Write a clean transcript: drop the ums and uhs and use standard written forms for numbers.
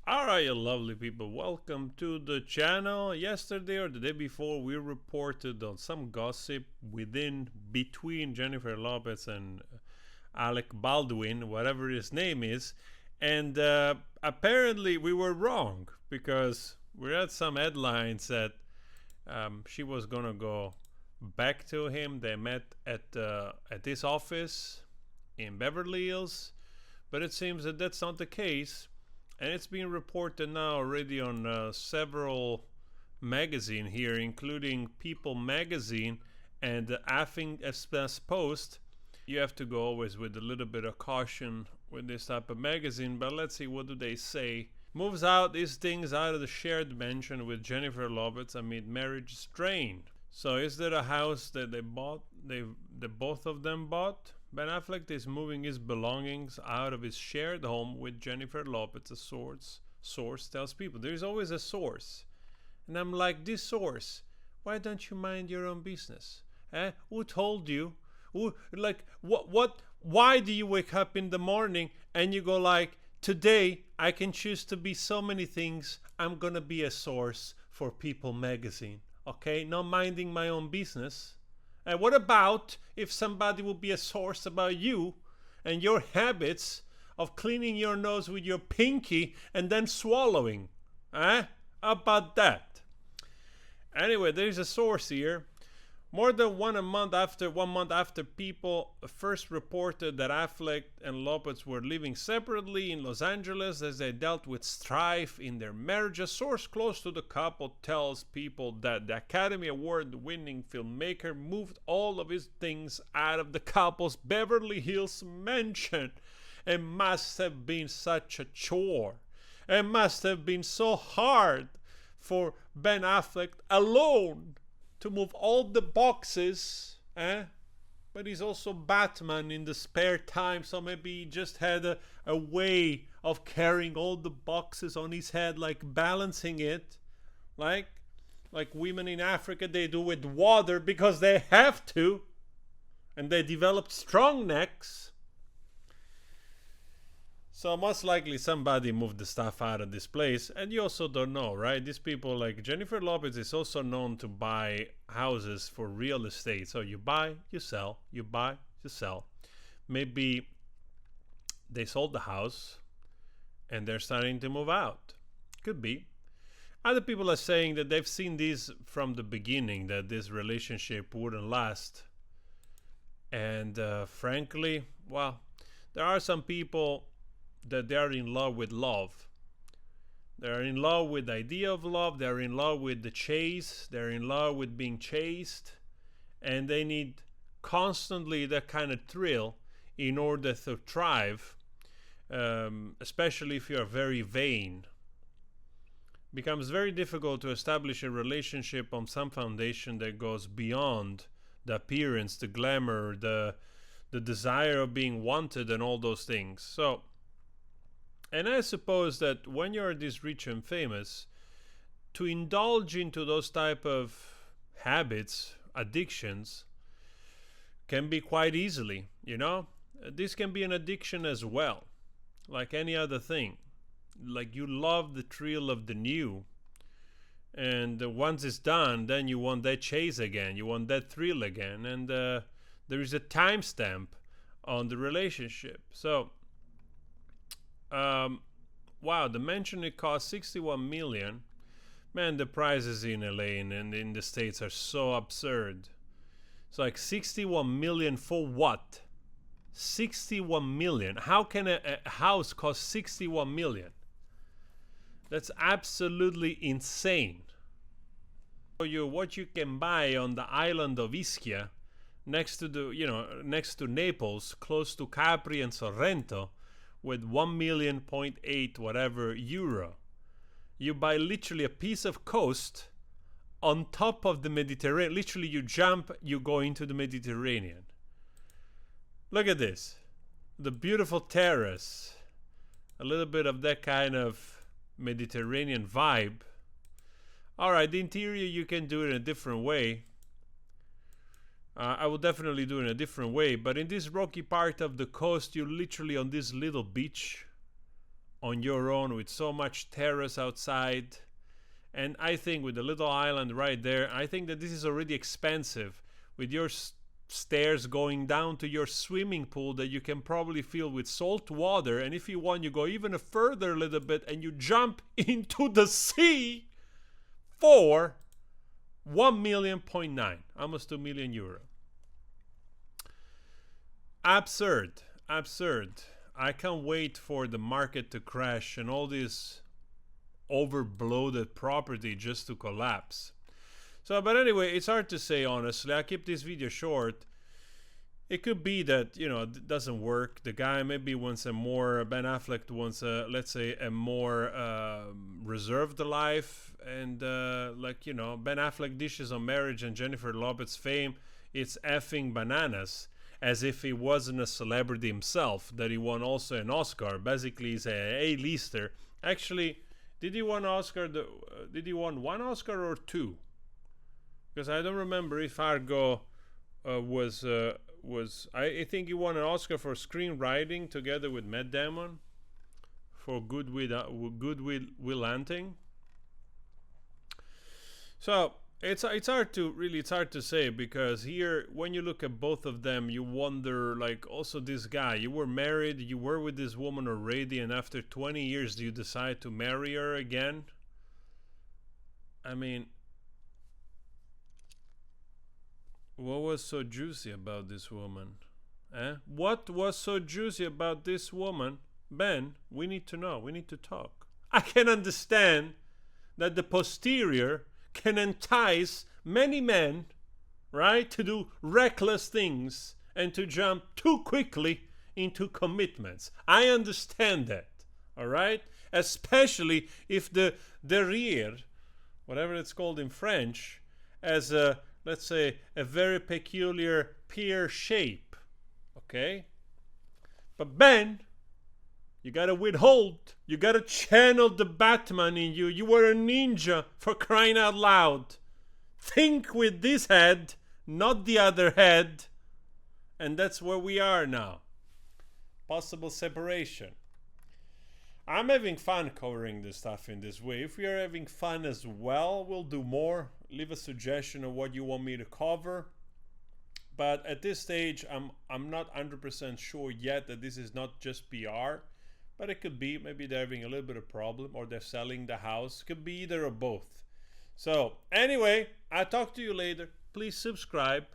Alright, you lovely people, welcome to the channel. Yesterday or the day before, we reported on some gossip between Jennifer Lopez and Alec Baldwin, whatever his name is, and apparently we were wrong because we had some headlines that she was gonna go back to him. They met at his office in Beverly Hills, but it seems that that's not the case. And it's been reported now already on several magazines here, including People magazine and the Affleck Post. You have to go always with a little bit of caution with this type of magazine, but let's see, what do they say? Moves out these things out of the shared mansion with Jennifer Lopez amid marriage strain. So is there a house that they bought? The both of them bought? Ben Affleck is moving his belongings out of his shared home with Jennifer Lopez, a source tells people. There's always a source. And I'm like, this source, why don't you mind your own business? Who told you? Why do you wake up in the morning and you go like, today I can choose to be so many things. I'm gonna be a source for People magazine. Okay, not minding my own business. And what about if somebody will be a source about you and your habits of cleaning your nose with your pinky and then swallowing? How about that? Anyway, there's a source here. More than 1 month after People first reported that Affleck and Lopez were living separately in Los Angeles as they dealt with strife in their marriage, a source close to the couple tells People that the Academy Award-winning filmmaker moved all of his things out of the couple's Beverly Hills mansion. It must have been such a chore. It must have been so hard for Ben Affleck alone to move all the boxes, but he's also Batman in the spare time, so maybe he just had a way of carrying all the boxes on his head, like balancing it, like women in Africa, they do with water because they have to, and they developed strong necks. So most likely somebody moved the stuff out of this place, and you also don't know, right? These people, like Jennifer Lopez, is also known to buy houses for real estate. So you buy, you sell, you buy, you sell. Maybe they sold the house and they're starting to move out. Could be. Other people are saying that they've seen this from the beginning, that this relationship wouldn't last. And frankly, well, there are some people that they are in love with love. They're in love with the idea of love. They're in love with the chase. They're in love with being chased. And they need constantly that kind of thrill in order to thrive, especially if you are very vain. It becomes very difficult to establish a relationship on some foundation that goes beyond the appearance, the glamour, the desire of being wanted and all those things. So, and I suppose that when you're this rich and famous, to indulge into those type of habits, addictions, can be quite easily, you know? This can be an addiction as well, like any other thing. Like you love the thrill of the new, and once it's done, then you want that chase again, you want that thrill again, and there is a timestamp on the relationship. So, wow, the mansion, it cost 61 million. Man, the prices in LA and in the States are so absurd. It's like 61 million for what? 61 million. How can a house cost 61 million? That's absolutely insane. What you can buy on the island of Ischia, next to Naples, close to Capri and Sorrento, with 1.8 whatever euro. You buy literally a piece of coast on top of the Mediterranean. Literally, you jump, you go into the Mediterranean. Look at this. The beautiful terrace. A little bit of that kind of Mediterranean vibe. Alright, the interior you can do it in a different way. I will definitely do it in a different way, but in this rocky part of the coast, you're literally on this little beach on your own with so much terrace outside. And I think with the little island right there, I think that this is already expensive with your stairs going down to your swimming pool that you can probably fill with salt water. And if you want, you go even a further little bit and you jump into the sea for 1.9 million, almost 2 million euro. Absurd. I can't wait for the market to crash and all this overbloated property just to collapse. So, but anyway, it's hard to say, honestly. I keep this video short. It could be that, you know, it doesn't work. The guy maybe wants a more, Ben Affleck wants a, let's say, a more reserved life. And like, you know, Ben Affleck dishes on marriage and Jennifer Lopez fame. It's effing bananas. As if he wasn't a celebrity himself, that he won also an Oscar. Basically, he's a A-lister. Actually, did he win Oscar? Did he won one Oscar or two? Because I don't remember if Argo was. I think he won an Oscar for screenwriting together with Matt Damon for Good Will Hunting. So it's hard to say, because here when you look at both of them, you wonder, like, also this guy, you were married, you were with this woman already, and after 20 years do you decide to marry her again? I mean, what was so juicy about this woman? What was so juicy about this woman? Ben, we need to know, we need to talk. I can understand that the posterior can entice many men, right, to do reckless things and to jump too quickly into commitments. I understand that, all right? Especially if the derrière, whatever it's called in French, as a, let's say, a very peculiar pear shape, okay? But Ben, you gotta withhold. You gotta channel the Batman in you. You were a ninja, for crying out loud. Think with this head, not the other head. And that's where we are now. Possible separation. I'm having fun covering this stuff in this way. If you're having fun as well, we'll do more. Leave a suggestion of what you want me to cover. But at this stage, I'm not 100% sure yet that this is not just PR. But it could be, maybe they're having a little bit of problem, or they're selling the house. Could be either or both. So, anyway, I'll talk to you later. Please subscribe.